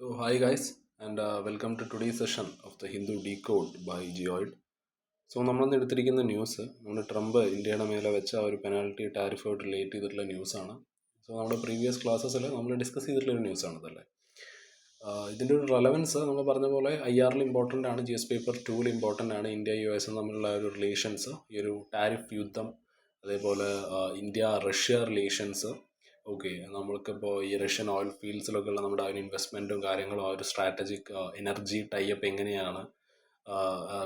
So, hi guys, and welcome to today's session of the Hindu Decode by Geoid. So നമ്മളിന്ന് എടുത്തിരിക്കുന്ന news നമ്മുടെ Trump ഇന്ത്യയുടെ മേലെ വെച്ച ആ ഒരു പെനാൽറ്റി ടാരിഫായിട്ട് റിലേറ്റ് ചെയ്തിട്ടുള്ള ന്യൂസാണ്. സോ നമ്മുടെ പ്രീവിയസ് ക്ലാസ്സസിൽ നമ്മൾ ഡിസ്കസ് ചെയ്തിട്ടുള്ള ഒരു ന്യൂസാണ് ഇതല്ലേ. ഇതിൻ്റെ ഒരു റെലവൻസ് നമ്മൾ പറഞ്ഞ പോലെ IR ഇമ്പോർട്ടൻ്റ് ആണ്, GS പേപ്പർ 2 ഇമ്പോർട്ടൻ്റ് ആണ്. ഇന്ത്യ US തമ്മിലുള്ള ഒരു റിലേഷൻസ്, ഈ ഒരു ടാരിഫ് യുദ്ധം, അതേപോലെ ഇന്ത്യ റഷ്യ റിലേഷൻസ്. ഓക്കെ, നമ്മൾക്കിപ്പോൾ ഈ റഷ്യൻ ഓയിൽ ഫീൽഡ്സിലൊക്കെ ഉള്ള നമ്മുടെ ആ ഒരു ഇൻവെസ്റ്റ്മെൻറ്റും കാര്യങ്ങളും, ആ ഒരു സ്ട്രാറ്റജിക് എനർജി ടൈപ്പ് എങ്ങനെയാണ്,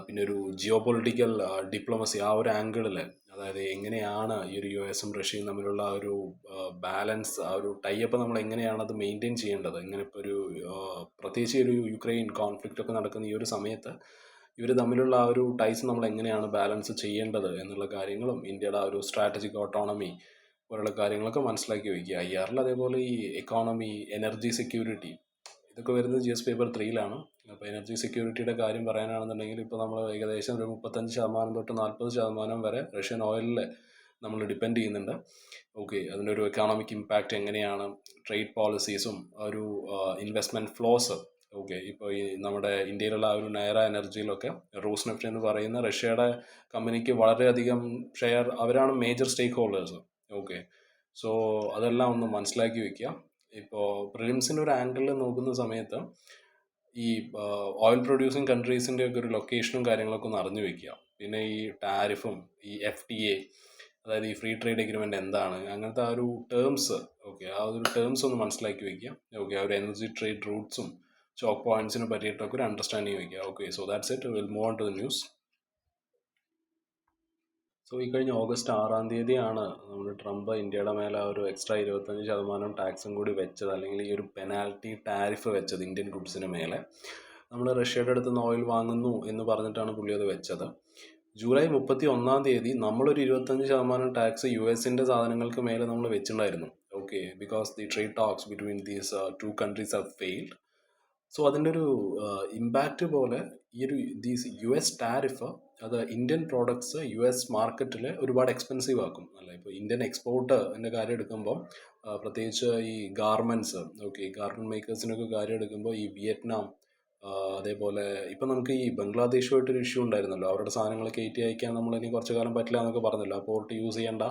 പിന്നെ ഒരു ജിയോ പൊളിറ്റിക്കൽ ഡിപ്ലോമസി ആ ഒരു ആംഗിളിൽ, അതായത് എങ്ങനെയാണ് ഈ ഒരു US റഷ്യയും തമ്മിലുള്ള ആ ഒരു ബാലൻസ്, ആ ഒരു ടൈപ്പ് നമ്മൾ എങ്ങനെയാണ് അത് മെയിൻറ്റെയിൻ ചെയ്യേണ്ടത്, ഇങ്ങനെ ഇപ്പോൾ ഒരു പ്രത്യേകിച്ച് ഒരു യുക്രൈൻ കോൺഫ്ലിക്റ്റ് ഒക്കെ നടക്കുന്ന ഈ ഒരു സമയത്ത് ഇവർ തമ്മിലുള്ള ആ ഒരു ടൈസ് നമ്മൾ എങ്ങനെയാണ് ബാലൻസ് ചെയ്യേണ്ടത് എന്നുള്ള കാര്യങ്ങളും, ഇന്ത്യയുടെ ആ ഒരു സ്ട്രാറ്റജിക് ഓട്ടോണമി പോലുള്ള കാര്യങ്ങളൊക്കെ മനസ്സിലാക്കി വയ്ക്കുക. IR അതേപോലെ ഈ എക്കോണമി, എനർജി സെക്യൂരിറ്റി, ഇതൊക്കെ വരുന്നത് GS പേപ്പർ 3 അപ്പോൾ എനർജി സെക്യൂരിറ്റിയുടെ കാര്യം പറയാനാണെന്നുണ്ടെങ്കിൽ ഇപ്പോൾ നമ്മൾ ഏകദേശം ഒരു 35% തൊട്ട് 40% വരെ റഷ്യൻ ഓയിലിൽ നമ്മൾ ഡിപ്പെൻഡ് ചെയ്യുന്നുണ്ട്. ഓക്കെ, അതിൻ്റെ ഒരു എക്കോണമിക് ഇമ്പാക്റ്റ് എങ്ങനെയാണ്, ട്രേഡ് പോളിസീസും ഒരു ഇൻവെസ്റ്റ്മെൻറ്റ് ഫ്ലോസ്. ഓക്കെ, ഇപ്പോൾ ഈ നമ്മുടെ ഇന്ത്യയിലുള്ള ആ ഒരു നൈറ എനർജിയിലൊക്കെ റോസ്നെഫ്റ്റ് എന്ന് പറയുന്ന റഷ്യയുടെ കമ്പനിക്ക് വളരെയധികം ഷെയർ, അവരാണ് മേജർ സ്റ്റേക്ക് ഹോൾഡേഴ്സ്. ഓക്കെ, സോ അതെല്ലാം ഒന്ന് മനസ്സിലാക്കി വയ്ക്കുക. ഇപ്പോൾ പ്രിലിംസിൻ്റെ ഒരു ആംഗിളിൽ നോക്കുന്ന സമയത്ത് ഈ ഓയിൽ പ്രൊഡ്യൂസിങ് കൺട്രീസിൻ്റെ ഒക്കെ ഒരു ലൊക്കേഷനും കാര്യങ്ങളൊക്കെ ഒന്ന് അറിഞ്ഞു വെക്കുക. പിന്നെ ഈ ടാരിഫും ഈ FTA, അതായത് ഈ ഫ്രീ ട്രേഡ് എഗ്രിമെൻ്റ് എന്താണ്, അങ്ങനത്തെ ആ ഒരു ടേംസ്, ഓക്കെ, ആ ഒരു ടേംസ് ഒന്ന് മനസ്സിലാക്കി വയ്ക്കുക. ഓക്കെ, ആ ഒരു എനർജി ട്രേഡ് റൂട്ട്സും ചോക്ക് പോയിന്റ്സിനെ പറ്റിയിട്ടൊക്കെ ഒരു അണ്ടർസ്റ്റാൻഡിങ് വയ്ക്കുക. Okay, so that's it. Will move on to the news. So ഈ കഴിഞ്ഞ ഓഗസ്റ്റ് 6 നമ്മുടെ ട്രംപ് ഇന്ത്യയുടെ മേലെ ഒരു എക്സ്ട്രാ 25% ടാക്സും കൂടി വെച്ചത്, അല്ലെങ്കിൽ ഈ ഒരു പെനാൽറ്റി ടാരിഫ് വെച്ചത് ഇന്ത്യൻ ഗുഡ്സിന് മേലെ. നമ്മൾ റഷ്യയുടെ അടുത്ത് നിന്ന് ഓയിൽ വാങ്ങുന്നു എന്ന് പറഞ്ഞിട്ടാണ് പുള്ളി അത് വെച്ചത്. ജൂലൈ 31 നമ്മളൊരു 25% ടാക്സ് US സാധനങ്ങൾക്ക് മേലെ നമ്മൾ വെച്ചിട്ടുണ്ടായിരുന്നു. Okay, because the trade talks between these two countries have failed. So അതിൻ്റെ ഒരു ഇമ്പാക്റ്റ് പോലെ ഈ ഒരു US ടാരിഫ് അത് ഇന്ത്യൻ പ്രോഡക്ട്സ് US മാർക്കറ്റിൽ ഒരുപാട് എക്സ്പെൻസീവ് ആക്കും അല്ല. ഇപ്പോൾ ഇന്ത്യൻ എക്സ്പോർട്ടിൻ്റെ കാര്യം എടുക്കുമ്പോൾ, പ്രത്യേകിച്ച് ഈ ഗാർമെൻറ്റ്സ്, ഓക്കെ, ഗാർമെൻറ്റ് മേക്കേഴ്സിനൊക്കെ കാര്യം എടുക്കുമ്പോൾ ഈ വിയറ്റ്നാം, അതേപോലെ ഇപ്പം നമുക്ക് ഈ ബംഗ്ലാദേശുമായിട്ടൊരു ഇഷ്യൂ ഉണ്ടായിരുന്നല്ലോ, അവരുടെ സാധനങ്ങൾ കയറ്റി അയക്കാൻ നമ്മളിനി കുറച്ച് കാലം പറ്റില്ല എന്നൊക്കെ പറഞ്ഞല്ലോ, ആ പോർട്ട് യൂസ് ചെയ്യേണ്ട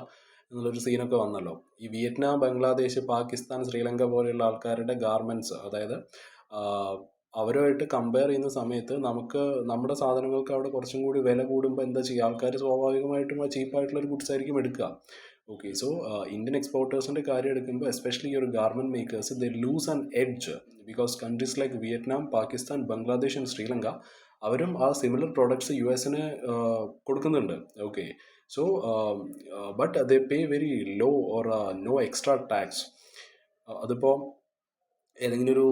എന്നുള്ളൊരു സീനൊക്കെ വന്നല്ലോ. ഈ വിയറ്റ്നാം, ബംഗ്ലാദേശ്, പാകിസ്ഥാൻ, ശ്രീലങ്ക പോലെയുള്ള ആൾക്കാരുടെ ഗാർമെൻറ്റ്സ്, അതായത് അവരുമായിട്ട് കമ്പയർ ചെയ്യുന്ന സമയത്ത് നമുക്ക് നമ്മുടെ സാധനങ്ങൾക്ക് അവിടെ കുറച്ചും കൂടി വില കൂടുമ്പോൾ എന്താ ചെയ്യുക, ആൾക്കാർ സ്വാഭാവികമായിട്ടും ആ ചീപ്പായിട്ടുള്ളൊരു ഗുഡ്സ് ആയിരിക്കും എടുക്കുക. ഓക്കെ, സോ ഇന്ത്യൻ എക്സ്പോർട്ടേഴ്സിൻ്റെ കാര്യം എടുക്കുമ്പോൾ, എസ്പെഷ്യലി ഈ ഒരു garment makers, they lose an edge because countries like Vietnam, Pakistan, Bangladesh and Sri Lanka, അവരും ആ സിമിലർ പ്രോഡക്ട്സ് US കൊടുക്കുന്നുണ്ട്. Okay, so but they pay very low or no extra tax. അതിപ്പോൾ ഏതെങ്കിലും ഒരു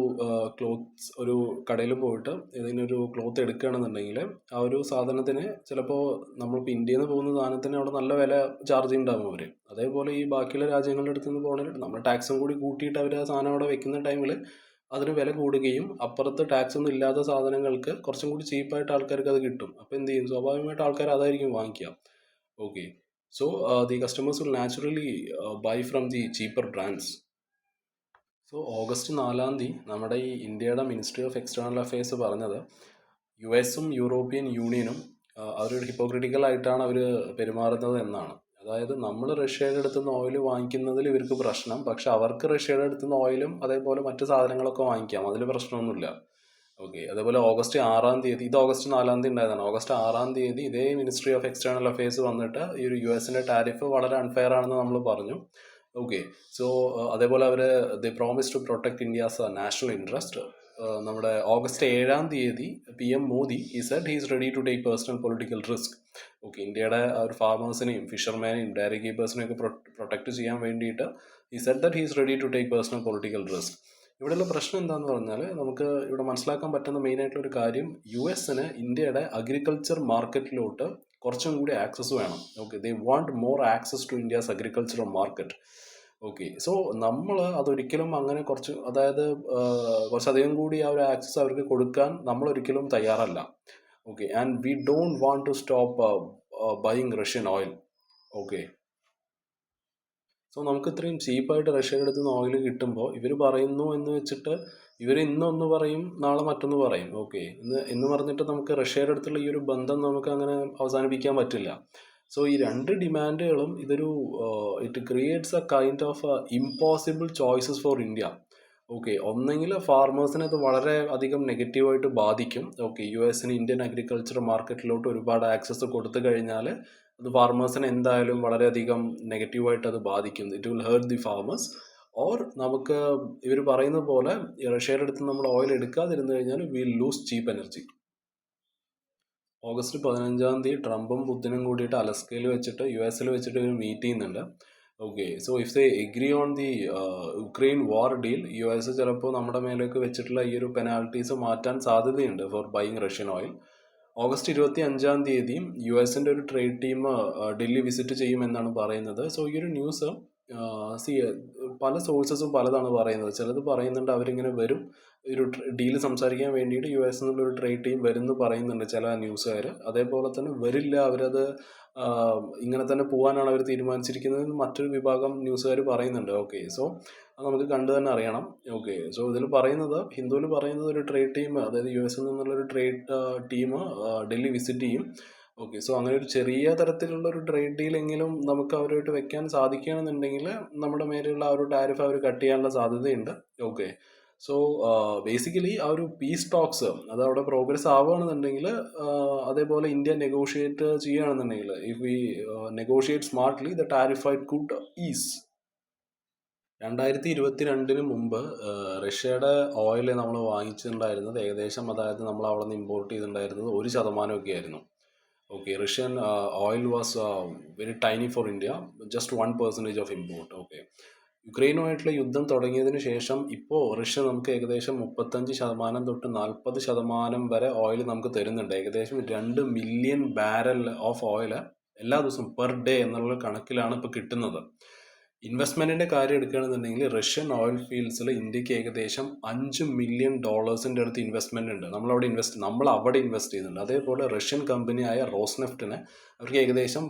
ക്ലോത്ത്സ് ഒരു കടയിൽ പോയിട്ട് ഏതെങ്കിലും ഒരു ക്ലോത്ത് എടുക്കുകയാണെന്നുണ്ടെങ്കിൽ, ആ ഒരു സാധനത്തിന് ചിലപ്പോൾ നമ്മളിപ്പോൾ ഇന്ത്യയിൽ നിന്ന് പോകുന്ന സാധനത്തിന് അവിടെ നല്ല വില ചാർജ് ചെയ്യുന്നുണ്ടാകും അവർ. അതേപോലെ ഈ ബാക്കിയുള്ള രാജ്യങ്ങളുടെ അടുത്ത് നിന്ന് പോകണമെങ്കിൽ നമ്മൾ ടാക്സും കൂടി കൂട്ടിയിട്ട് അവർ ആ സാധനം അവിടെ വെക്കുന്ന ടൈമിൽ അതിന് വില കൂടുകയും, അപ്പുറത്ത് ടാക്സ് ഒന്നും ഇല്ലാത്ത സാധനങ്ങൾക്ക് കുറച്ചും കൂടി ചീപ്പായിട്ട് ആൾക്കാർക്ക് അത് കിട്ടും. അപ്പോൾ എന്ത് ചെയ്യും, സ്വാഭാവികമായിട്ട് ആൾക്കാർ അതായിരിക്കും വാങ്ങിക്കുക. Okay, so the customers will naturally bye from the cheaper brands. So August 4 നമ്മുടെ ഈ ഇന്ത്യയുടെ മിനിസ്ട്രി ഓഫ് എക്സ്റ്റേണൽ അഫയേഴ്സ് പറഞ്ഞത്, US യൂറോപ്യൻ യൂണിയനും അവരൊരു ഹിപ്പോക്രിറ്റിക്കലായിട്ടാണ് അവർ പെരുമാറുന്നത് എന്നാണ്. അതായത് നമ്മൾ റഷ്യയുടെ അടുത്ത് നിന്ന് ഓയിൽ വാങ്ങിക്കുന്നതിൽ ഇവർക്ക് പ്രശ്നം, പക്ഷെ അവർക്ക് റഷ്യയുടെ അടുത്ത് നിന്ന് ഓയിലും അതേപോലെ മറ്റു സാധനങ്ങളൊക്കെ വാങ്ങിക്കാം, അതിൽ പ്രശ്നമൊന്നുമില്ല. ഓക്കെ, അതേപോലെ ഓഗസ്റ്റ് 6 ഇത് ഓഗസ്റ്റ് 4 ഉണ്ടായതാണ്. ഓഗസ്റ്റ് 6 ഇതേ മിനിസ്ട്രി ഓഫ് എക്സ്റ്റേണൽ അഫയേഴ്സ് വന്നിട്ട് ഈ ഒരു US ടാരിഫ് വളരെ അൺഫെയർ ആണെന്ന് നമ്മൾ പറഞ്ഞു. ഓക്കെ, സോ അതേപോലെ അവർ the promise to protect India's national interest. നമ്മുടെ ഓഗസ്റ്റ് 7 PM മോദി ഈ said he's ready to take personal political risk. Okay, ഇന്ത്യയുടെ ഒരു ഫാമേഴ്സിനെയും ഫിഷർമാനെയും ഡയറി കീപ്പേഴ്സിനെയും ഒക്കെ പ്രൊട്ടക്ട് ചെയ്യാൻ വേണ്ടിയിട്ട് ഈ said that he's ready to take personal political risk. ഇവിടെയുള്ള പ്രശ്നം എന്താണെന്ന് പറഞ്ഞാൽ, നമുക്ക് ഇവിടെ മനസ്സിലാക്കാൻ പറ്റുന്ന മെയിനായിട്ടുള്ളൊരു കാര്യം, US ഇന്ത്യയുടെ അഗ്രികൾച്ചർ മാർക്കറ്റിലോട്ട് കുറച്ചും കൂടി ആക്സസ് വേണം. Okay, they want more access to India's agricultural market. Okay, so നമ്മൾ അതൊരിക്കലും അങ്ങനെ അതായത് കുറച്ചധികം കൂടി ആ ഒരു ആക്സസ് അവർക്ക് കൊടുക്കാൻ നമ്മളൊരിക്കലും തയ്യാറല്ല. Okay, and we don't want to stop buying Russian oil. Okay, so നമുക്ക് ഇത്രയും ചീപ്പായിട്ട് റഷ്യയുടെ അടുത്ത് നിന്ന് ഓയിൽ കിട്ടുമ്പോൾ ഇവർ പറയുന്നു എന്ന് വെച്ചിട്ട് ഇവർ ഇന്നൊന്ന് പറയും, നാളെ മറ്റൊന്ന് പറയും. ഓക്കെ, എന്ന് പറഞ്ഞിട്ട് നമുക്ക് റഷ്യയുടെ അടുത്തുള്ള ഈ ഒരു ബന്ധം നമുക്ക് അങ്ങനെ അവസാനിപ്പിക്കാൻ പറ്റില്ല. സോ ഈ രണ്ട് ഡിമാൻഡുകളും ഇതൊരു it creates A kind of impossible choices for India. Okay, ഒന്നെങ്കിൽ ഫാർമേഴ്സിനെ അത് വളരെ അധികം നെഗറ്റീവായിട്ട് ബാധിക്കും. ഓക്കെ, യു എസിന് ഇന്ത്യൻ അഗ്രികൾച്ചർ മാർക്കറ്റിലോട്ട് ഒരുപാട് ആക്സസ് കൊടുത്തു കഴിഞ്ഞാൽ അത് ഫാർമേഴ്സിനെ എന്തായാലും വളരെയധികം നെഗറ്റീവായിട്ട് അത് ബാധിക്കും. It will hurt the farmers. Or നമുക്ക് ഇവർ പറയുന്ന പോലെ റഷ്യയുടെ അടുത്ത് നമ്മൾ ഓയിൽ എടുക്കാതിരുന്നു കഴിഞ്ഞാൽ will loose cheap energy. August 15 ട്രംപും പുതിനും കൂടിയിട്ട് അലസ്കയിൽ വെച്ചിട്ട് US വെച്ചിട്ട് ഒരു മീറ്റ് ചെയ്യുന്നുണ്ട്. Okay, so if they agree on the Ukraine war deal, US ചിലപ്പോൾ നമ്മുടെ മേലേക്ക് വെച്ചിട്ടുള്ള ഈ ഒരു പെനാൽറ്റീസ് മാറ്റാൻ സാധ്യതയുണ്ട് four buying Russian oil. August 25 US ഒരു ട്രേഡ് ടീം ഡൽഹി വിസിറ്റ് ചെയ്യുമെന്നാണ് പറയുന്നത്. സോ ഈ ഒരു ന്യൂസ് സി പല സോഴ്സസും പലതാണ് പറയുന്നത്. ചിലത് പറയുന്നുണ്ട് അവരിങ്ങനെ വരും, ഒരു ഡീല് സംസാരിക്കാൻ വേണ്ടിയിട്ട് US ഒരു ട്രേഡ് ടീം വരുമെന്ന് പറയുന്നുണ്ട് ചില ന്യൂസുകാർ. അതേപോലെ തന്നെ വരില്ല, അവരത് ഇങ്ങനെ തന്നെ പോകാനാണ് അവർ തീരുമാനിച്ചിരിക്കുന്നത് മറ്റൊരു വിഭാഗം ന്യൂസുകാർ പറയുന്നുണ്ട്. ഓക്കെ, സോ അത് നമുക്ക് കണ്ടു തന്നെ അറിയണം. ഓക്കെ, സോ ഇതിൽ പറയുന്നത്, ഹിന്ദുവിൽ പറയുന്നത് ഒരു ട്രേഡ് ടീം, അതായത് US നിന്നുള്ളൊരു ട്രേഡ് ടീം ഡൽഹി വിസിറ്റ് ചെയ്യും. ഓക്കെ, സോ അങ്ങനെ ഒരു ചെറിയ തരത്തിലുള്ള ഒരു ട്രേഡ് ഡീലെങ്കിലും നമുക്ക് അവരുമായിട്ട് വെക്കാൻ സാധിക്കുകയാണെന്നുണ്ടെങ്കിൽ നമ്മുടെ മേലെയുള്ള ആ ഒരു ടാരിഫ് അവർ കട്ട് ചെയ്യാനുള്ള സാധ്യതയുണ്ട്. ഓക്കെ, സോ ബേസിക്കലി ആ ഒരു പീസ് ടോക്സ് അത് അവിടെ പ്രോഗ്രസ് ആവുകയാണെന്നുണ്ടെങ്കിൽ, അതേപോലെ ഇന്ത്യ നെഗോഷിയേറ്റ് ചെയ്യുകയാണെന്നുണ്ടെങ്കിൽ, if we negotiate smartly the tariffed could ease. 2022 മുമ്പ് റഷ്യയുടെ ഓയിൽ നമ്മൾ വാങ്ങിച്ചിട്ടുണ്ടായിരുന്നത് ഏകദേശം, അതായത് നമ്മൾ അവിടെ നിന്ന് ഇമ്പോർട്ട് ചെയ്തിട്ടുണ്ടായിരുന്നത് 1% ആയിരുന്നു. Okay, Russian oil was very tiny for India, just 1% of import. Okay, യുക്രൈനുമായിട്ടുള്ള യുദ്ധം തുടങ്ങിയതിന് ശേഷം ഇപ്പോൾ റഷ്യ നമുക്ക് ഏകദേശം 35% തൊട്ട് 40% വരെ ഓയിൽ നമുക്ക് തരുന്നുണ്ട്. ഏകദേശം 2 മില്യൺ ബാരൽ ഓഫ് ഓയിൽ എല്ലാ ദിവസവും പെർ ഡേ എന്നുള്ള കണക്കിലാണ് ഇപ്പോൾ കിട്ടുന്നത്. ഇൻവെസ്റ്റ്മെന്റിന്റെ കാര്യം എടുക്കുകയാണെന്നുണ്ടെങ്കിൽ റഷ്യൻ ഓയിൽ ഫീൽഡ്സിൽ ഇന്ത്യക്ക് ഏകദേശം $5 മില്യൺ അടുത്ത് ഇൻവെസ്റ്റ്മെന്റ് ഉണ്ട്. നമ്മൾ അവിടെ ഇൻവെസ്റ്റ് ചെയ്യുന്നുണ്ട്. അതേപോലെ റഷ്യൻ കമ്പനിയായ റോസ്നെഫ്റ്റിന് അവർക്ക് ഏകദേശം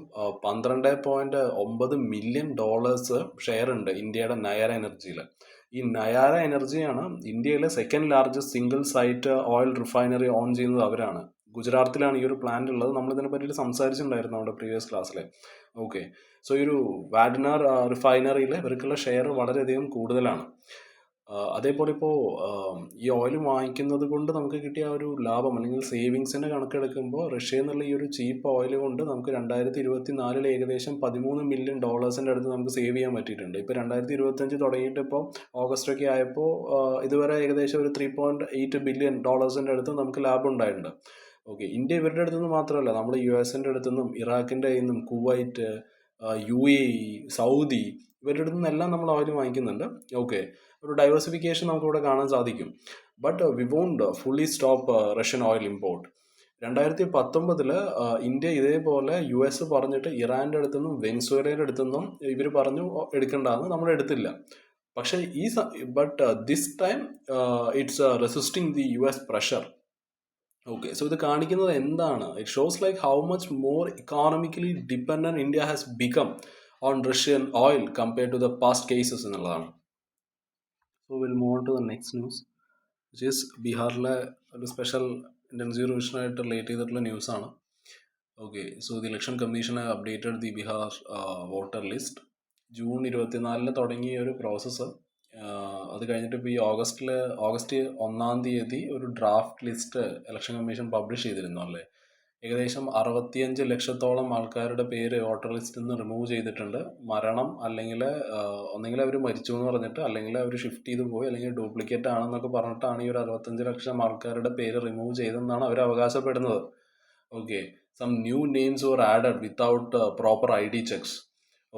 $12.9 മില്യൺ ഷെയർ ഉണ്ട് ഇന്ത്യയുടെ നയാര എനർജിയിൽ. ഈ നയാര എനർജിയാണ് ഇന്ത്യയിലെ second largest single site oil refinery own ചെയ്യുന്നത് അവരാണ്. ഗുജറാത്തിലാണ് ഈ ഒരു പ്ലാന്റ് ഉള്ളത്. നമ്മൾ ഇതിനെ പറ്റിയിട്ട് സംസാരിച്ചിട്ടുണ്ടായിരുന്നു നമ്മുടെ പ്രീവിയസ് ക്ലാസ്സിൽ. ഓക്കെ, സോ ഈ ഒരു വാഡ്നാർ റിഫൈനറിയിൽ ഇവർക്കുള്ള ഷെയർ വളരെയധികം കൂടുതലാണ്. അതേപോലെ ഇപ്പോൾ ഈ ഓയിൽ വാങ്ങിക്കുന്നത് കൊണ്ട് നമുക്ക് കിട്ടിയ ഒരു ലാഭം അല്ലെങ്കിൽ സേവിങ്സിൻ്റെ കണക്കെടുക്കുമ്പോൾ റഷ്യയിൽ നിന്നുള്ള ഈ ഒരു ചീപ്പ് ഓയിൽ കൊണ്ട് നമുക്ക് 2024 ഏകദേശം $13 മില്യൺ അടുത്ത് നമുക്ക് സേവ് ചെയ്യാൻ പറ്റിയിട്ടുണ്ട്. ഇപ്പോൾ 2025 തുടങ്ങിയിട്ട് ഇപ്പോൾ ഓഗസ്റ്റൊക്കെ ആയപ്പോൾ ഇതുവരെ ഏകദേശം ഒരു $3.8 ബില്യൺ അടുത്ത് നമുക്ക് ലാഭം ഉണ്ടായിട്ടുണ്ട്. ഓക്കെ, ഇന്ത്യ ഇവരുടെ അടുത്തുനിന്ന് മാത്രമല്ല, നമ്മൾ US അടുത്തുനിന്നും ഇറാഖിൻ്റെ നിന്നും കുവൈറ്റ്, UAE, സൗദി, ഇവരുടെ അടുത്ത് നിന്നെല്ലാം നമ്മൾ ഓയിൽ വാങ്ങിക്കുന്നുണ്ട്. ഓക്കെ, ഒരു ഡൈവേഴ്സിഫിക്കേഷൻ നമുക്കിവിടെ കാണാൻ സാധിക്കും. But we won't fully stop Russian oil import. 2019 India ഇതേപോലെ US പറഞ്ഞിട്ട് ഇറാൻ്റെ അടുത്തുനിന്നും വെനിസ്വേലയുടെ അടുത്തുനിന്നും ഇവർ പറഞ്ഞു എടുക്കണ്ടെന്ന്, നമ്മൾ എടുത്തില്ല. പക്ഷേ but this time it's resisting the US pressure. Okay, so ഇത് കാണിക്കുന്നത് എന്താണ്? It shows like how much more economically dependent India has become on Russian oil compared to the past cases എന്നുള്ളതാണ്. So will move on to the next news, which is ബീഹാറിലെ ഒരു special intensive റിവിഷനായിട്ട് relate ചെയ്തിട്ടുള്ള ന്യൂസാണ്. Okay, so the election commission updated the Bihar voter list. June 24 തുടങ്ങിയ ഒരു process. അത് കഴിഞ്ഞിട്ട് ഇപ്പോൾ ഈ ഓഗസ്റ്റ് 1 ഒരു draft list election commission publish ചെയ്തിരുന്നു അല്ലേ. ഏകദേശം 65 ലക്ഷത്തോളം ആൾക്കാരുടെ പേര് വോട്ടർ ലിസ്റ്റിൽ നിന്ന് റിമൂവ് ചെയ്തിട്ടുണ്ട്. മരണം അല്ലെങ്കിൽ ഒന്നെങ്കിൽ അവർ മരിച്ചു എന്ന് പറഞ്ഞിട്ട്, അല്ലെങ്കിൽ അവർ ഷിഫ്റ്റ് ചെയ്ത് പോയി, അല്ലെങ്കിൽ ഡ്യൂപ്ലിക്കേറ്റ് ആണെന്നൊക്കെ പറഞ്ഞിട്ടാണ് ഈ ഒരു 65 ലക്ഷം ആൾക്കാരുടെ പേര് റിമൂവ് ചെയ്തെന്നാണ് അവർ അവകാശപ്പെടുന്നത്. Okay, some new names were added without proper ID checks.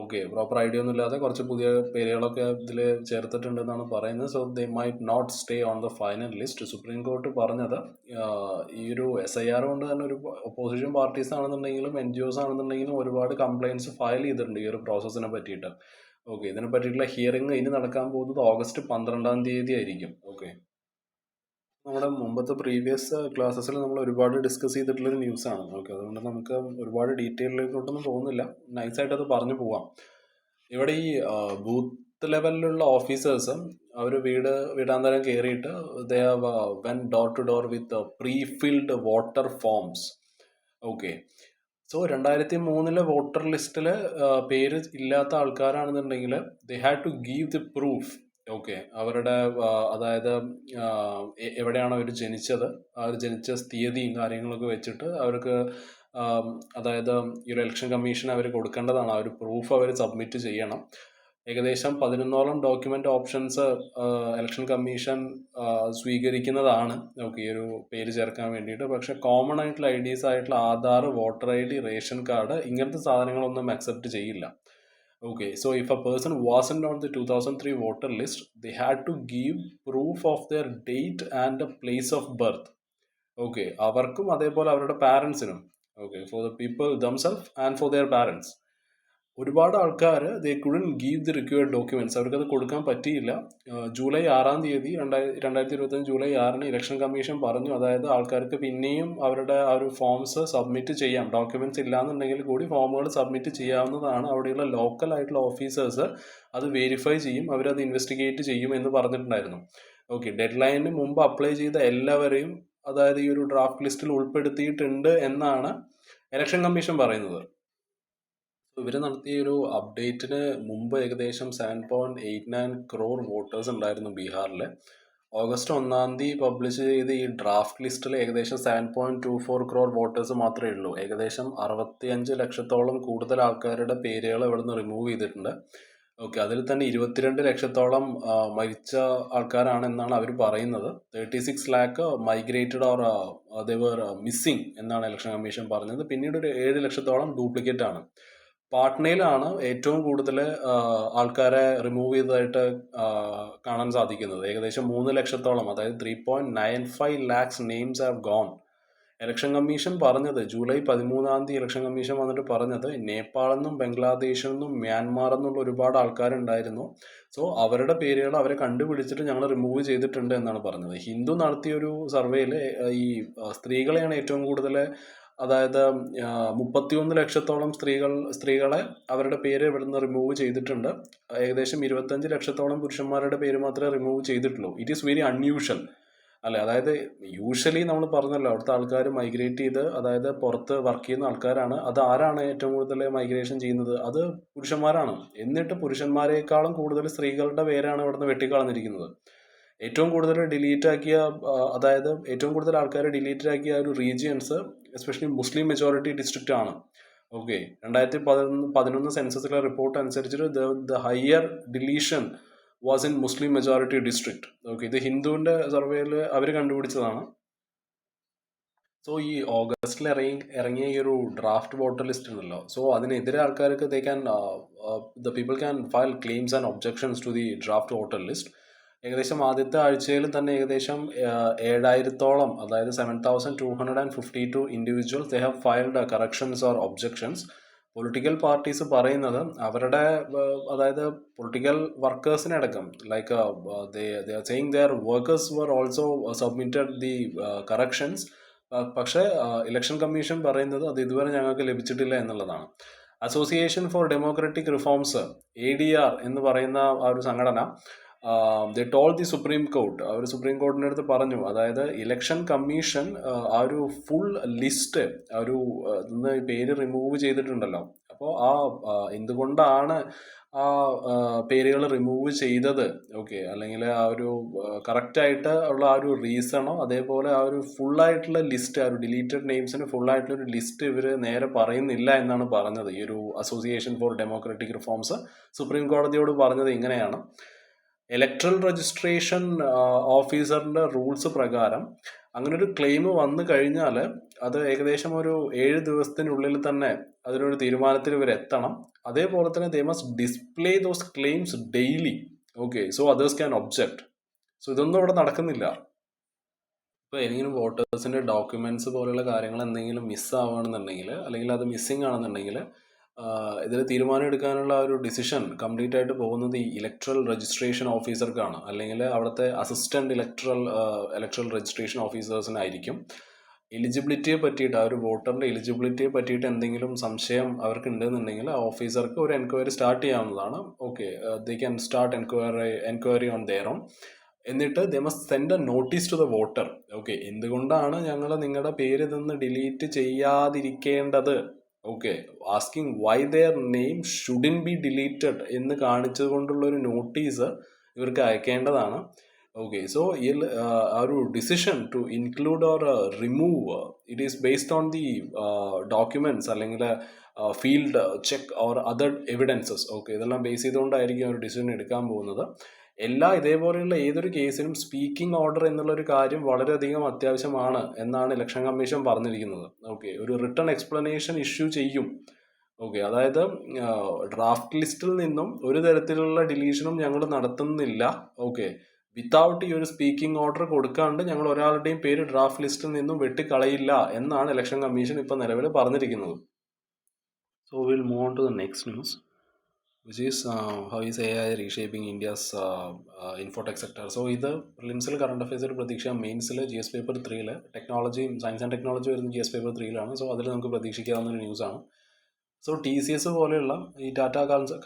Okay, proper ID ഒന്നും ഇല്ലാതെ കുറച്ച് പുതിയ പേരുകളൊക്കെ ഇതിൽ ചേർത്തിട്ടുണ്ടെന്നാണ് പറയുന്നത്. So they might not stay on the final list. Supreme court പറഞ്ഞത് ഈ ഒരു SIR കൊണ്ട് തന്നെ ഒരു ഒപ്പോസിഷൻ പാർട്ടീസ് ആണെന്നുണ്ടെങ്കിലും NGOs ആണെന്നുണ്ടെങ്കിലും ഒരുപാട് കംപ്ലയിൻറ്റ്സ് ഫയൽ ചെയ്തിട്ടുണ്ട് ഈ ഒരു പ്രോസസ്സിനെ പറ്റിയിട്ട്. ഓക്കെ, ഇതിനെ പറ്റിയിട്ടുള്ള ഹിയറിംഗ് ഇനി നടക്കാൻ പോകുന്നത് ഓഗസ്റ്റ് 12 ആയിരിക്കും. ഓക്കെ, നമ്മുടെ മുമ്പത്തെ പ്രീവിയസ് ക്ലാസ്സസിൽ നമ്മൾ ഒരുപാട് ഡിസ്കസ് ചെയ്തിട്ടുള്ളൊരു ന്യൂസാണ്. ഓക്കെ, അതുകൊണ്ട് നമുക്ക് ഒരുപാട് ഡീറ്റെയിലേക്കൊട്ടൊന്നും പോകുന്നില്ല, നൈസായിട്ട് അത് പറഞ്ഞു പോവാം. ഇവിടെ ഈ ബൂത്ത് ബൂത്ത് ലെവലിലുള്ള ഓഫീസേഴ്സ് അവർ വീടാന്തരം കയറിയിട്ട് they have went door to door with prefilled voter forms. Okay, so 2003 voter ലിസ്റ്റിൽ പേര് ഇല്ലാത്ത ആൾക്കാരാണെന്നുണ്ടെങ്കിൽ they had to give the proof. Okay, അവരുടെ അതായത് എവിടെയാണ് അവർ ജനിച്ചത്, അവർ ജനിച്ച തീയതിയും കാര്യങ്ങളൊക്കെ വെച്ചിട്ട് അവർക്ക് അതായത് ഈ ഒരു ഇലക്ഷൻ കമ്മീഷൻ അവർ കൊടുക്കേണ്ടതാണ്. ആ ഒരു പ്രൂഫ് അവർ സബ്മിറ്റ് ചെയ്യണം. ഏകദേശം 11ഓളം ഡോക്യുമെന്റ് ഓപ്ഷൻസ് ഇലക്ഷൻ കമ്മീഷൻ സ്വീകരിക്കുന്നതാണ്. ഓക്കെ, ഈ ഒരു പേര് ചേർക്കാൻ വേണ്ടിയിട്ട്. പക്ഷെ കോമൺ ആയിട്ടുള്ള IDs ആയിട്ടുള്ള Aadhaar, voter ID, ration card, ഇങ്ങനത്തെ സാധനങ്ങളൊന്നും അക്സെപ്റ്റ് ചെയ്യില്ല. Okay, so if a person wasn't on the 2003 voter list, they had to give proof of their date and the place of birth. Okay, അവർക്കും അതേപോലെ അവരുടെ പാരൻസിനും. Okay, for the people themselves and for their parents. ഒരുപാട് ആൾക്കാർ they couldn't give the required documents, അവർക്കത് കൊടുക്കാൻ പറ്റിയില്ല. July 6 തീയതി 2025 July 6 election commission പറഞ്ഞു, അതായത് ആൾക്കാർക്ക് പിന്നെയും അവരുടെ ആ ഒരു ഫോംസ് സബ്മിറ്റ് ചെയ്യാം, ഡോക്യുമെന്റ്സ് ഇല്ലാന്നുണ്ടെങ്കിൽ കൂടി ഫോമുകൾ സബ്മിറ്റ് ചെയ്യാവുന്നതാണ്. അവിടെയുള്ള ലോക്കൽ ആയിട്ടുള്ള ഓഫീസേഴ്സ് അത് വെരിഫൈ ചെയ്യും, അവരത് ഇൻവെസ്റ്റിഗേറ്റ് ചെയ്യും എന്ന് പറഞ്ഞിട്ടുണ്ടായിരുന്നു. ഓക്കെ, ഡെഡ് ലൈനിന് മുമ്പ് അപ്ലൈ ചെയ്ത എല്ലാവരെയും അതായത് ഈ ഒരു ഡ്രാഫ്റ്റ് ലിസ്റ്റിൽ ഉൾപ്പെടുത്തിയിട്ടുണ്ട് എന്നാണ് ഇലക്ഷൻ കമ്മീഷൻ പറയുന്നത്. ഇവർ നടത്തിയ ഒരു അപ്ഡേറ്റിന് മുമ്പ് ഏകദേശം 7.89 crore വോട്ടേഴ്സ് ഉണ്ടായിരുന്നു ബീഹാറിൽ. ഓഗസ്റ്റ് 1 പബ്ലിഷ് ചെയ്ത് ഈ ഡ്രാഫ്റ്റ് ലിസ്റ്റിൽ ഏകദേശം 7.24 crore വോട്ടേഴ്സ് മാത്രമേ ഉള്ളൂ. ഏകദേശം 65 ലക്ഷത്തോളം കൂടുതൽ ആൾക്കാരുടെ പേരുകൾ ഇവിടുന്ന് റിമൂവ് ചെയ്തിട്ടുണ്ട്. ഓക്കെ, അതിൽ തന്നെ 22 ലക്ഷത്തോളം മരിച്ച ആൾക്കാരാണ് എന്നാണ് അവർ പറയുന്നത്. 36 lakh migrated or they were missing എന്നാണ് ഇലക്ഷൻ കമ്മീഷൻ പറഞ്ഞത്. പിന്നീട് ഒരു 7 ലക്ഷത്തോളം ഡ്യൂപ്ലിക്കേറ്റ് ആണ്. പാട്നയിലാണ് ഏറ്റവും കൂടുതൽ ആൾക്കാരെ റിമൂവ് ചെയ്തതായിട്ട് കാണാൻ സാധിക്കുന്നത്. ഏകദേശം 3 ലക്ഷത്തോളം, അതായത് 3.95 lakhs names have gone. Election commission പറഞ്ഞത് ജൂലൈ 13 ഇലക്ഷൻ കമ്മീഷൻ വന്നിട്ട് പറഞ്ഞത് നേപ്പാളിൽ നിന്നും ബംഗ്ലാദേശിൽ നിന്നും മ്യാൻമാറിൽ നിന്നുള്ള ഒരുപാട് ആൾക്കാരുണ്ടായിരുന്നു. സോ അവരുടെ പേരുകൾ അവരെ കണ്ടുപിടിച്ചിട്ട് ഞങ്ങൾ റിമൂവ് ചെയ്തിട്ടുണ്ട് എന്നാണ് പറഞ്ഞത്. ഹിന്ദു നടത്തിയൊരു സർവേയിൽ ഈ സ്ത്രീകളെയാണ് ഏറ്റവും കൂടുതൽ, അതായത് 31 ലക്ഷത്തോളം സ്ത്രീകളെ അവരുടെ പേര് ഇവിടുന്ന് റിമൂവ് ചെയ്തിട്ടുണ്ട്. ഏകദേശം 25 ലക്ഷത്തോളം പുരുഷന്മാരുടെ പേര് മാത്രമേ റിമൂവ് ചെയ്തിട്ടുള്ളൂ. ഇറ്റ് ഈസ് വെരി അൺയൂഷ്വൽ അല്ലേ? അതായത് യൂഷ്വലി നമ്മൾ പറഞ്ഞല്ലോ, അവിടുത്തെ ആൾക്കാർ മൈഗ്രേറ്റ് ചെയ്ത്, അതായത് പുറത്ത് വർക്ക് ചെയ്യുന്ന ആൾക്കാരാണ്. അത് ആരാണ് ഏറ്റവും കൂടുതൽ മൈഗ്രേഷൻ ചെയ്യുന്നത്? അത് പുരുഷന്മാരാണ്. എന്നിട്ട് പുരുഷന്മാരെക്കാളും കൂടുതൽ സ്ത്രീകളുടെ പേരാണ് ഇവിടുന്ന് വെട്ടിക്കളഞ്ഞിരിക്കുന്നത്. ഏറ്റവും കൂടുതൽ ഡിലീറ്റ് ആക്കിയ, അതായത് ഏറ്റവും കൂടുതൽ ആൾക്കാരെ ഡിലീറ്റ് ആക്കിയ ഒരു റീജിയൻസ് എസ്പെഷ്യലി മുസ്ലിം മെജോറിറ്റി ഡിസ്ട്രിക്റ്റ് ആണ്. ഓക്കെ, 2011 സെൻസസിലെ റിപ്പോർട്ട് അനുസരിച്ചിട്ട് the higher deletion was in Muslim majority district. Okay, ഇത് ഹിന്ദുവിൻ്റെ സർവേയിൽ അവർ കണ്ടുപിടിച്ചതാണ്. സോ ഈ ഓഗസ്റ്റിൽ ഇറങ്ങിയ ഈ ഒരു ഡ്രാഫ്റ്റ് വോട്ടർ ലിസ്റ്റ് ഉണ്ടല്ലോ, സോ അതിനെതിരെ ആൾക്കാർക്ക് the people can file claims and objections to the draft voter list. ഏകദേശം ആദ്യത്തെ ആഴ്ചയിൽ തന്നെ ഏകദേശം 7,000-ഓളം, അതായത് 7,252 individuals they have filed corrections or objections. Political parties പറയുന്നത് അവരുടെ, അതായത് പൊളിറ്റിക്കൽ വർക്കേഴ്സിനടക്കം, like they are saying their workers were also submitted the corrections. പക്ഷേ ഇലക്ഷൻ കമ്മീഷൻ പറയുന്നത് അത് ഇതുവരെ ഞങ്ങൾക്ക് ലഭിച്ചിട്ടില്ല എന്നുള്ളതാണ്. Association for Democratic Reforms, ADR എന്ന് പറയുന്ന ആ ഒരു സംഘടന, they told the supreme court, അവർ സുപ്രീം കോർട്ടിൻ്റെ അടുത്ത് പറഞ്ഞു, അതായത് ഇലക്ഷൻ കമ്മീഷൻ ആ ഒരു ഫുൾ ലിസ്റ്റ് ആ ഒരു ഇന്ന് പേര് റിമൂവ് ചെയ്തിട്ടുണ്ടല്ലോ, അപ്പോൾ എന്തുകൊണ്ടാണ് ആ പേരുകൾ റിമൂവ് ചെയ്തത്, ഓക്കെ, അല്ലെങ്കിൽ ആ ഒരു കറക്റ്റായിട്ട് ഉള്ള ആ ഒരു റീസണോ, അതേപോലെ ആ ഒരു ഫുള്ളായിട്ടുള്ള ലിസ്റ്റ്, ആ ഒരു ഡിലീറ്റഡ് നെയിംസിന് ഫുള്ളായിട്ടുള്ള ഒരു ലിസ്റ്റ് ഇവർ നേരെ പറയുന്നില്ല എന്നാണ് പറഞ്ഞത്. ഈ ഒരു Association for Democratic Reforms supreme കോടതിയോട് പറഞ്ഞത് ഇങ്ങനെയാണ്: ഇലക്ട്രൽ രജിസ്ട്രേഷൻ ഓഫീസറിൻ്റെ റൂൾസ് പ്രകാരം അങ്ങനെ ഒരു ക്ലെയിം വന്നു കഴിഞ്ഞാൽ അത് ഏകദേശം ഒരു 7 ദിവസത്തിനുള്ളിൽ തന്നെ അതിനൊരു തീരുമാനത്തിൽ ഇവർ എത്തണം. അതേപോലെ തന്നെ they must display those claims daily. Okay, so others can object. So ഇതൊന്നും ഇവിടെ നടക്കുന്നില്ല. ഇപ്പോൾ ഏതെങ്കിലും വോട്ടേഴ്സിൻ്റെ ഡോക്യുമെൻറ്റ്സ് പോലെയുള്ള കാര്യങ്ങൾ എന്തെങ്കിലും മിസ്സാവുകയാണെന്നുണ്ടെങ്കിൽ, അല്ലെങ്കിൽ അത് മിസ്സിംഗ് ആണെന്നുണ്ടെങ്കിൽ, ഇതിൽ തീരുമാനം എടുക്കാനുള്ള ഒരു ഡിസിഷൻ കംപ്ലീറ്റ് ആയിട്ട് പോകുന്നത് ഈ ഇലക്ട്രൽ രജിസ്ട്രേഷൻ ഓഫീസർക്കാണ്, അല്ലെങ്കിൽ അവിടുത്തെ അസിസ്റ്റന്റ് ഇലക്ട്രൽ രജിസ്ട്രേഷൻ ഓഫീസേഴ്സിനായിരിക്കും. എലിജിബിലിറ്റിയെ പറ്റിയിട്ട്, ആ ഒരു വോട്ടറിൻ്റെ എലിജിബിലിറ്റിയെ പറ്റിയിട്ട് എന്തെങ്കിലും സംശയം അവർക്ക് ഉണ്ടെന്നുണ്ടെങ്കിൽ ആ ഓഫീസർക്ക് ഒരു എൻക്വയറി സ്റ്റാർട്ട് ചെയ്യാവുന്നതാണ്. Okay, they can start enquiry on their own. എന്നിട്ട് they must send a notice to the voter. Okay, എന്തുകൊണ്ടാണ് ഞങ്ങൾ നിങ്ങളുടെ പേര് നിന്ന് ഡിലീറ്റ് ചെയ്യാതിരിക്കേണ്ടത്, okay, asking why their name shouldn't be deleted എന്ന് കാണിച്ചുകൊണ്ടുള്ള ഒരു നോട്ടീസ് ഇവർക്ക് അയക്കേണ്ടതാണ്. ഓക്കെ, സോ ആ ഒരു decision to include or remove it is based on the documents അല്ലെങ്കിൽ field check or other evidences. Okay, ഇതെല്ലാം ബേസ് ചെയ്തുകൊണ്ടായിരിക്കും ഒരു ഡിസിഷൻ എടുക്കാൻ പോകുന്നത്. ഇതേപോലെയുള്ള ഏതൊരു കേസിനും സ്പീക്കിംഗ് ഓർഡർ എന്നുള്ളൊരു കാര്യം വളരെയധികം അത്യാവശ്യമാണ് എന്നാണ് ഇലക്ഷൻ കമ്മീഷൻ പറഞ്ഞിരിക്കുന്നത്. ഓക്കെ, ഒരു റിട്ടൺ എക്സ്പ്ലനേഷൻ ഇഷ്യൂ ചെയ്യും. ഓക്കെ, അതായത് ഡ്രാഫ്റ്റ് ലിസ്റ്റിൽ നിന്നും ഒരു തരത്തിലുള്ള ഡിലീഷനും ഞങ്ങൾ നടത്തുന്നില്ല. ഓക്കെ, വിത്തൗട്ട് ഈ ഒരു സ്പീക്കിംഗ് ഓർഡർ കൊടുക്കാണ്ട് ഞങ്ങൾ ഒരാളുടെയും പേര് ഡ്രാഫ്റ്റ് ലിസ്റ്റിൽ നിന്നും വെട്ടിക്കളയില്ല എന്നാണ് ഇലക്ഷൻ കമ്മീഷൻ ഇപ്പം നിലവിൽ പറഞ്ഞിരിക്കുന്നത്. So will move on to the next news, which is how is AI reshaping India's infotech sector. So ഇത് പ്രിലിംസിൽ കറണ്ട് അഫയേഴ്സിൽ പ്രതീക്ഷ, മെയിൻസിൽ GS paper 3 technology, science and technology വരുന്ന GS പേപ്പർ 3 സോ അതിൽ നമുക്ക് പ്രതീക്ഷിക്കാവുന്ന ഒരു ന്യൂസാണ്. സോ TCS പോലെയുള്ള ഈ ടാറ്റ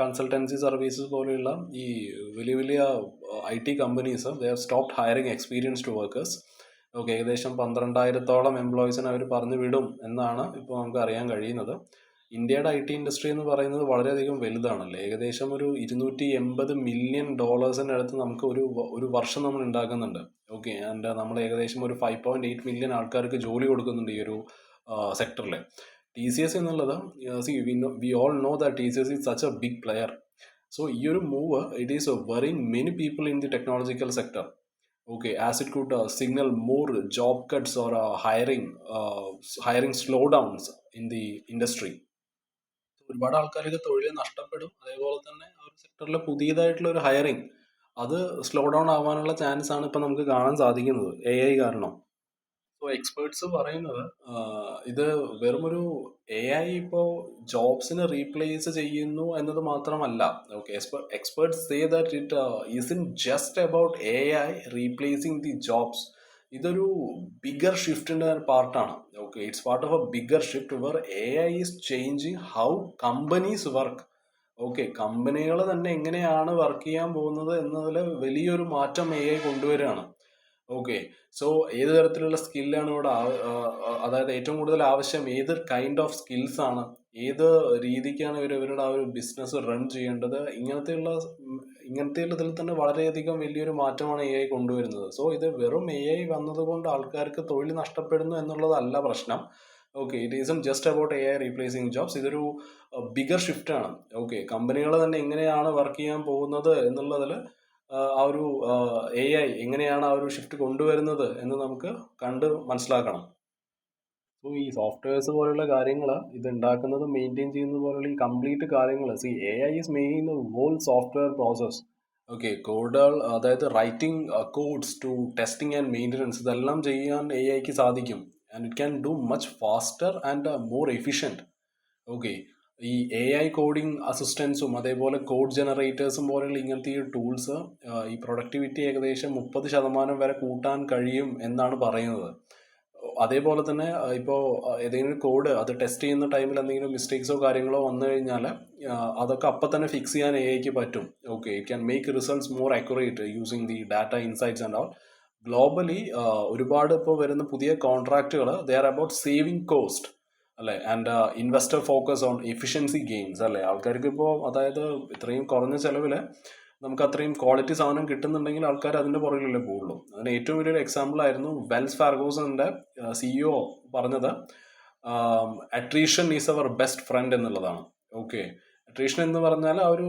കൺസൾട്ടൻസി സർവീസസ് പോലെയുള്ള ഈ വലിയ വലിയ IT companies they have stopped hiring experienced workers. Okay, ഏകദേശം 12,000-ഓളം എംപ്ലോയീസിനെ അവർ പറഞ്ഞു വിടും എന്നാണ് ഇപ്പോൾ നമുക്ക് അറിയാൻ കഴിയുന്നത്. ഇന്ത്യയുടെ IT ഇൻഡസ്ട്രി എന്ന് പറയുന്നത് വളരെയധികം വലുതാണല്ലോ. ഏകദേശം ഒരു $280 മില്യൺ അടുത്ത് നമുക്ക് ഒരു വർഷം നമ്മൾ ഉണ്ടാക്കുന്നുണ്ട്. ഓക്കെ, ആൻഡ് നമ്മൾ ഏകദേശം ഒരു 5.8 മില്യൺ ആൾക്കാർക്ക് ജോലി കൊടുക്കുന്നുണ്ട് ഈ ഒരു സെക്ടറിൽ. TCS എന്നുള്ളത്, we all know that TCS is such a big player. So ഈ ഒരു move it is worrying many people in the technological sector. Okay, as it could signal more job cuts or hiring slowdowns in the industry. ഒരുപാട് ആൾക്കാർക്ക് തൊഴിൽ നഷ്ടപ്പെടും. അതേപോലെ തന്നെ ആ ഒരു സെക്ടറിൽ പുതിയതായിട്ടുള്ള ഒരു ഹയറിങ് അത് സ്ലോ ഡൗൺ ആവാനുള്ള ചാൻസ് ആണ് ഇപ്പം നമുക്ക് കാണാൻ സാധിക്കുന്നത് AI കാരണം. സോ എക്സ്പേർട്സ് പറയുന്നത് ഇത് വെറുമൊരു AI ഇപ്പോൾ ജോബ്സിനെ റീപ്ലേസ് ചെയ്യുന്നു എന്നത് മാത്രമല്ല. Okay, experts say that it isn't just about AI replacing the jobs. ഇതൊരു ബിഗർ ഷിഫ്റ്റിൻ്റെ പാർട്ടാണ്. Okay, it's part of a bigger shift where AI is changing how companies work. Okay, കമ്പനികൾ തന്നെ എങ്ങനെയാണ് വർക്ക് ചെയ്യാൻ പോകുന്നത് എന്നതിൽ വലിയൊരു മാറ്റം AI കൊണ്ടുവരികയാണ്. ഓക്കെ, സോ ഏത് തരത്തിലുള്ള സ്കില്ലാണ് ഇവിടെ അതായത് ഏറ്റവും കൂടുതൽ ആവശ്യം ഏത് കൈൻഡ് ഓഫ് സ്കിൽസ് ആണ്, ഏത് രീതിക്കാണ് ഇവരുടെ ആ ഒരു ബിസിനസ് റൺ ചെയ്യേണ്ടത്, ഇങ്ങനത്തെ ഇതിൽ തന്നെ വളരെയധികം വലിയൊരു മാറ്റമാണ് AI കൊണ്ടുവരുന്നത്. സോ ഇത് വെറും AI വന്നതുകൊണ്ട് ആൾക്കാർക്ക് തൊഴിൽ നഷ്ടപ്പെടുന്നു എന്നുള്ളതല്ല പ്രശ്നം. Okay, it isn't just about AI replacing jobs. ഇതൊരു ബിഗർ ഷിഫ്റ്റ് ആണ്. ഓക്കെ, കമ്പനികൾ തന്നെ എങ്ങനെയാണ് വർക്ക് ചെയ്യാൻ പോകുന്നത് എന്നുള്ളതിൽ ആ ഒരു AI എങ്ങനെയാണ് ആ ഒരു ഷിഫ്റ്റ് കൊണ്ടുവരുന്നത് എന്ന് നമുക്ക് കണ്ട് മനസ്സിലാക്കണം. സോ ഈ സോഫ്റ്റ്വെയർസ് പോലുള്ള കാര്യങ്ങൾ ഇത് ഉണ്ടാക്കുന്നത് മെയിൻറ്റെയിൻ ചെയ്യുന്നത് പോലുള്ള ഈ കംപ്ലീറ്റ് കാര്യങ്ങൾ AI is main whole software process. Okay, കോഡുകൾ, അതായത് writing codes to testing and maintenance, ഇതെല്ലാം ചെയ്യാൻ AIക്ക് സാധിക്കും. And it can do much faster and more efficient. Okay, ഈ AI കോഡിംഗ് അസിസ്റ്റൻസും അതേപോലെ കോഡ് ജനറേറ്റേഴ്സും പോലെയുള്ള ഇങ്ങനത്തെ ഈ ടൂൾസ് ഈ പ്രൊഡക്ടിവിറ്റി ഏകദേശം 30% വരെ കൂട്ടാൻ കഴിയും എന്നാണ് പറയുന്നത്. അതേപോലെ തന്നെ ഇപ്പോൾ ഏതെങ്കിലും കോഡ് അത് ടെസ്റ്റ് ചെയ്യുന്ന ടൈമിൽ എന്തെങ്കിലും മിസ്റ്റേക്സോ കാര്യങ്ങളോ വന്നു കഴിഞ്ഞാൽ അതൊക്കെ അപ്പം തന്നെ ഫിക്സ് ചെയ്യാൻ AIക്ക് പറ്റും. Okay, it can make results more accurate using the data insights and all. Globally ഒരുപാട് ഇപ്പോൾ വരുന്ന പുതിയ കോൺട്രാക്റ്റുകൾ they are about saving cost അല്ലേ, and investor focus on efficiency gains അല്ലേ. ആൾക്കാർക്ക് ഇപ്പോൾ അതായത് ഇത്രയും കുറഞ്ഞ ചിലവിൽ നമുക്ക് അത്രയും ക്വാളിറ്റി സാധനം കിട്ടുന്നുണ്ടെങ്കിൽ ആൾക്കാർ അതിൻ്റെ പുറകിലല്ലേ പോവുള്ളൂ. അതിന് ഏറ്റവും വലിയൊരു എക്സാമ്പിൾ ആയിരുന്നു വെൽസ് ഫാർഗൂസന്റെ CEO പറഞ്ഞത് attrition is our best friend എന്നുള്ളതാണ്. ഓക്കെ, അട്രീഷൻ എന്ന് പറഞ്ഞാൽ ആ ഒരു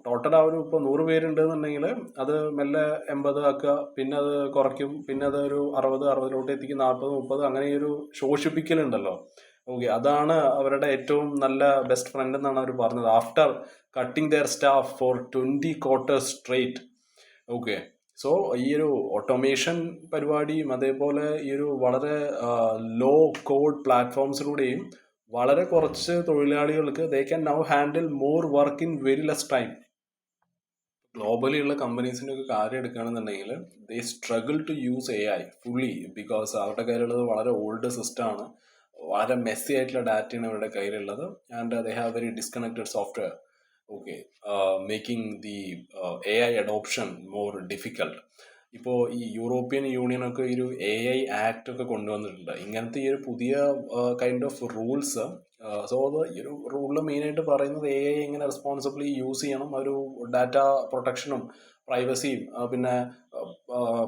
ടോട്ടൽ ആ ഒരു ഇപ്പോൾ 100 പേരുണ്ടെന്നുണ്ടെങ്കിൽ അത് മെല്ലെ 80 ആക്കുക, പിന്നെ അത് കുറയ്ക്കും, പിന്നെ അത് ഒരു 60 എത്തിക്കും, 40, 30 അങ്ങനെ ഒരു ശോഷിപ്പിക്കലുണ്ടല്ലോ. ഓക്കെ, അതാണ് അവരുടെ ഏറ്റവും നല്ല ബെസ്റ്റ് ഫ്രണ്ട് എന്നാണ് അവർ പറഞ്ഞത്. After cutting their staff for 20 quarters straight. Okay, so ഈ ഒരു ഓട്ടോമേഷൻ പരിപാടിയും അതേപോലെ ഈ ഒരു വളരെ ലോ കോഡ് പ്ലാറ്റ്ഫോംസിലൂടെയും വളരെ കുറച്ച് തൊഴിലാളികൾക്ക് they can now handle more work in very less time. Globally ഉള്ള കമ്പനീസിൻ്റെ ഒക്കെ കാര്യം എടുക്കുകയാണെന്നുണ്ടെങ്കിൽ they struggle to use AI fully, because അവരുടെ കയ്യിലുള്ളത് വളരെ ഓൾഡ് സിസ്റ്റമാണ്, വളരെ മെസ്സി ആയിട്ടുള്ള ഡാറ്റയാണ് അവരുടെ കയ്യിലുള്ളത്, and they have very disconnected software. Okay, making the AI adoption more difficult. ഇപ്പോൾ ഈ യൂറോപ്യൻ യൂണിയനൊക്കെ ഒരു AI ആക്ട് ഒക്കെ കൊണ്ടുവന്നിട്ടുണ്ട്. ഇങ്ങനത്തെ ഈ ഒരു പുതിയ കൈൻഡ് ഓഫ് റൂൾസ്. സോ അത് ഈ ഒരു റൂളിൽ മെയിനായിട്ട് പറയുന്നത് AI എങ്ങനെ റെസ്പോൺസിബിളി യൂസ് ചെയ്യണം, ഒരു ഡാറ്റ പ്രൊട്ടക്ഷനും പ്രൈവസിയും, പിന്നെ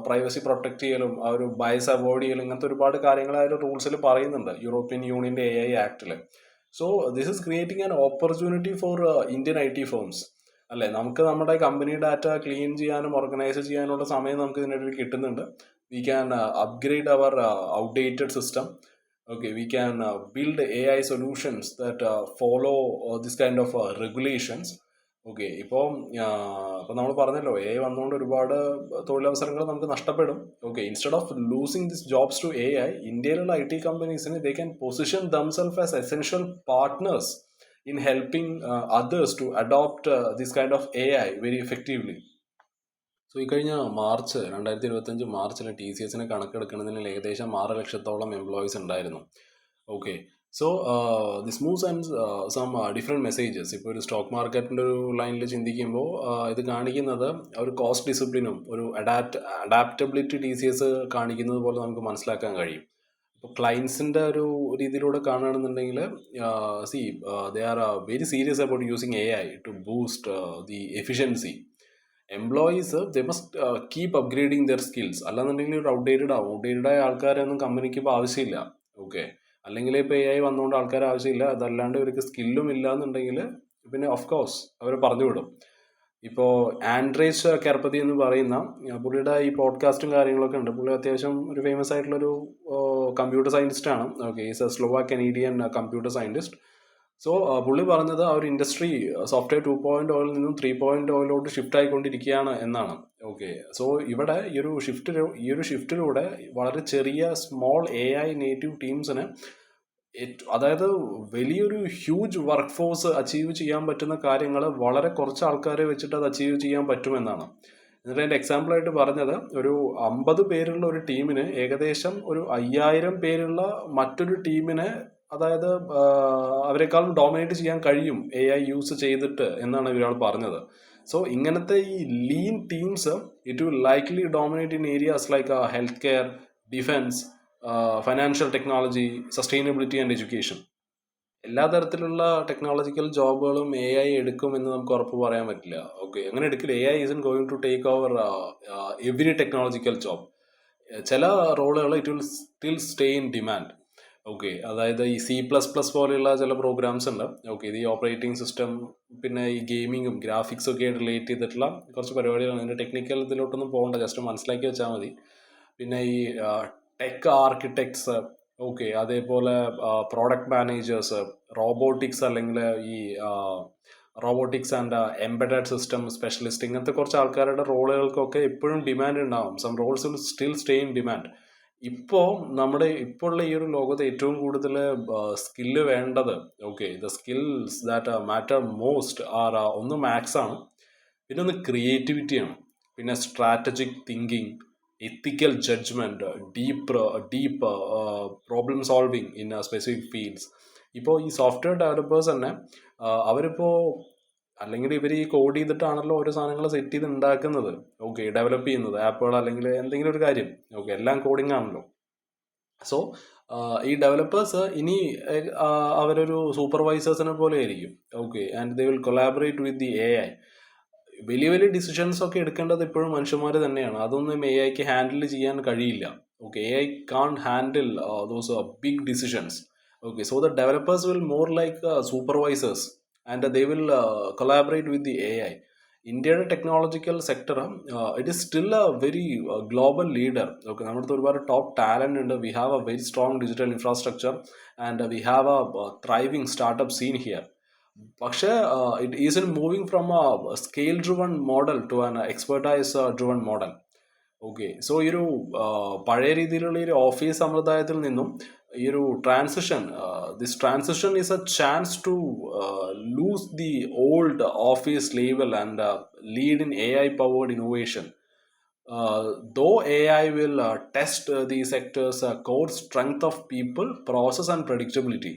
പ്രൈവസി പ്രൊട്ടക്ട് ചെയ്യലും, ആ ഒരു ബയസ് അവോയ്ഡ് ചെയ്യലും, ഇങ്ങനത്തെ ഒരുപാട് കാര്യങ്ങൾ ആ ഒരു റൂൾസിൽ പറയുന്നുണ്ട് യൂറോപ്യൻ യൂണിയൻ്റെ AI ആക്ടിൽ. So this is creating an opportunity for Indian IT firms. അല്ലേ, നമുക്ക് നമ്മുടെ കമ്പനി ഡാറ്റ ക്ലീൻ ചെയ്യാനും ഓർഗനൈസ് ചെയ്യാനുള്ള സമയം നമുക്ക് ഇതിനിടയിൽ കിട്ടുന്നുണ്ട്. We can upgrade our outdated system. Okay, we can build AI solutions that follow this kind of regulations. Okay, ഇപ്പോൾ നമ്മൾ പറഞ്ഞല്ലോ AI വന്നുകൊണ്ട് ഒരുപാട് തൊഴിലവസരങ്ങൾ നമുക്ക് നഷ്ടപ്പെടും. Okay, instead of losing this jobs to AI, ഇന്ത്യയിലുള്ള IT കമ്പനീസിന് they can position themselves as essential partners in helping others to adopt this kind of AI very effectively. So ഈ കഴിഞ്ഞ മാർച്ച് 2025 മാർച്ചിൽ TCSനെ കണക്കെടുക്കുന്നതിൽ ഏകദേശം 6 ലക്ഷത്തോളം എംപ്ലോയീസ് ഉണ്ടായിരുന്നു. Okay, so this moves and some different messages. ഇപ്പോൾ ഒരു സ്റ്റോക്ക് മാർക്കറ്റിൻ്റെ ഒരു ലൈനിൽ ചിന്തിക്കുമ്പോൾ ഇത് കാണിക്കുന്നത് ഒരു കോസ്റ്റ് ഡിസിപ്ലിനും ഒരു അഡാപ്റ്റബിലിറ്റി TCS കാണിക്കുന്നത് പോലെ നമുക്ക് മനസ്സിലാക്കാൻ കഴിയും. ഇപ്പോൾ ക്ലയൻസിൻ്റെ ഒരു രീതിയിലൂടെ കാണുകയാണെന്നുണ്ടെങ്കിൽ see they are very serious about using AI to boost the efficiency. Employees they must keep upgrading their skills. അല്ലാന്നുണ്ടെങ്കിൽ ഒരു ഔട്ട്ഡേറ്റഡ് ആയ ആൾക്കാരൊന്നും കമ്പനിക്ക് ഇപ്പോൾ ആവശ്യമില്ല. ഓക്കെ, അല്ലെങ്കിൽ ഇപ്പോൾ AI വന്നുകൊണ്ട് ആൾക്കാർ ആവശ്യമില്ല. അതല്ലാണ്ട് ഇവർക്ക് സ്കില്ലും ഇല്ല എന്നുണ്ടെങ്കിൽ പിന്നെ ഓഫ് കോഴ്സ് അവർ പറഞ്ഞു വിടും. ഇപ്പോൾ ആൻഡ്രേസ് കെർപ്പതി എന്ന് പറയുന്ന പുള്ളിയുടെ ഈ പോഡ്കാസ്റ്റും കാര്യങ്ങളൊക്കെ ഉണ്ട്. പുള്ളി അത്യാവശ്യം ഒരു ഫേമസ് ആയിട്ടുള്ളൊരു കമ്പ്യൂട്ടർ സയൻറ്റിസ്റ്റ് ആണ്. ഓക്കെ, ഈസ് എ സ്ലോവാ കനേഡിയൻ കമ്പ്യൂട്ടർ സയൻറ്റിസ്റ്റ്. സോ പുള്ളി പറഞ്ഞത് ആ ഒരു ഇൻഡസ്ട്രി സോഫ്റ്റ്വെയർ 2.0 നിന്നും 3.0 ഷിഫ്റ്റ് ആയിക്കൊണ്ടിരിക്കുകയാണ് എന്നാണ്. ഓക്കെ, സോ ഇവിടെ ഈ ഒരു ഷിഫ്റ്റിലൂടെ വളരെ ചെറിയ സ്മോൾ AI നേറ്റീവ് ടീംസിന് അതായത് വലിയൊരു ഹ്യൂജ് വർക്ക് ഫോഴ്സ് അച്ചീവ് ചെയ്യാൻ പറ്റുന്ന കാര്യങ്ങൾ വളരെ കുറച്ച് ആൾക്കാരെ വെച്ചിട്ട് അത് അച്ചീവ് ചെയ്യാൻ പറ്റുമെന്നാണ്. എന്നിട്ട് അതിൻ്റെ എക്സാമ്പിളായിട്ട് പറഞ്ഞത് ഒരു 50 പേരുള്ള ഒരു ടീമിന് ഏകദേശം ഒരു 5000 പേരുള്ള മറ്റൊരു ടീമിനെ, അതായത് അവരെക്കാളും ഡോമിനേറ്റ് ചെയ്യാൻ കഴിയും AI യൂസ് ചെയ്തിട്ട് എന്നാണ് ഇയാൾ പറഞ്ഞത്. സോ ഇങ്ങനത്തെ ഈ lean teams it will likely dominate in areas like health care, defence, financial technology, sustainability and education. എല്ലാ തരത്തിലുള്ള ടെക്നോളജിക്കൽ ജോബുകളും AI എടുക്കുമെന്ന് നമുക്ക് ഉറപ്പ് പറയാൻ പറ്റില്ല. ഓക്കെ, അങ്ങനെ എടുക്കില്ല. AI isn't going to take over every technological job. ചില റോളുകൾ it will still stay in demand. Okay, അതായത് ഈ C++ പോലെയുള്ള ചില പ്രോഗ്രാംസ് ഉണ്ട്. ഓക്കെ, ഇത് ഈ ഓപ്പറേറ്റിംഗ് സിസ്റ്റം, പിന്നെ ഈ ഗെയിമിങ്ങും ഗ്രാഫിക്സും ഒക്കെ റിലേറ്റ് ചെയ്തിട്ടുള്ള കുറച്ച് പരിപാടികളാണ്. ഇതിൻ്റെ ടെക്നിക്കൽ ഇതിലോട്ടൊന്നും പോകണ്ട, ജസ്റ്റ് മനസ്സിലാക്കി വെച്ചാൽ മതി. പിന്നെ ഈ ടെക് ആർക്കിടെക്ട്സ്, ഓക്കെ, അതേപോലെ പ്രോഡക്റ്റ് മാനേജേഴ്സ്, റോബോട്ടിക്സ്, അല്ലെങ്കിൽ ഈ robotics and embedded system specialist, ഇങ്ങനത്തെ കുറച്ച് ആൾക്കാരുടെ റോളുകൾക്കൊക്കെ എപ്പോഴും ഡിമാൻഡ് ഉണ്ടാവും. Some roles will still stay in demand. ഇപ്പോൾ ഉള്ള ഈ ഒരു ലോകത്ത് ഏറ്റവും കൂടുതൽ സ്കില്ല് വേണ്ടത്, okay, the skills that matter most are ഒന്ന് മാത്സ് ആണ്, പിന്നെ ഒന്ന് ക്രിയേറ്റിവിറ്റിയാണ്, പിന്നെ strategic thinking, ethical judgement, deep problem solving in specific fields. ഇപ്പോൾ ഈ സോഫ്റ്റ്വെയർ ഡെവലപ്പേഴ്സ് തന്നെ അവരിപ്പോൾ അല്ലെങ്കിൽ ഇവർ ഈ കോഡ് ചെയ്തിട്ടാണല്ലോ ഓരോ സാധനങ്ങൾ സെറ്റ് ചെയ്ത് ഉണ്ടാക്കുന്നത്. ഓക്കെ, ഡെവലപ്പ് ചെയ്യുന്നത് ആപ്പുകൾ അല്ലെങ്കിൽ എന്തെങ്കിലും ഒരു കാര്യം. ഓക്കെ, എല്ലാം കോഡിംഗ് ആണല്ലോ. സോ ഈ ഡെവലപ്പേഴ്സ് ഇനി അവരൊരു സൂപ്പർവൈസേഴ്സിനെ പോലെ ആയിരിക്കും. Okay, and they will collaborate with the AI. വലിയ ഡിസിഷൻസ് ഒക്കെ എടുക്കേണ്ടത് ഇപ്പോഴും മനുഷ്യന്മാർ തന്നെയാണ്. അതൊന്നും AIക്ക് ഹാൻഡിൽ ചെയ്യാൻ കഴിയില്ല. Okay, AI can't handle those big decisions. Okay, so the developers will more like supervisors and they will collaborate with the AI. ഇന്ത്യയുടെ technological sector it is still a very global leader. Okay, നമ്മുടെ അടുത്ത് ഒരുപാട് top talent ഉണ്ട്. We have a very strong digital infrastructure and we have a thriving startup scene here. പക്ഷേ it is in moving from a scale driven model to an expertise driven model. Okay. So ഈ ഒരു പഴയ രീതിയിലുള്ള ഈ ഒരു office സമ്പ്രദായത്തിൽ നിന്നും ഈ ഒരു transition, this transition is a chance to lose the old office label and lead in AI powered innovation. Though AI will test the sector's core strength of people, process, and predictability.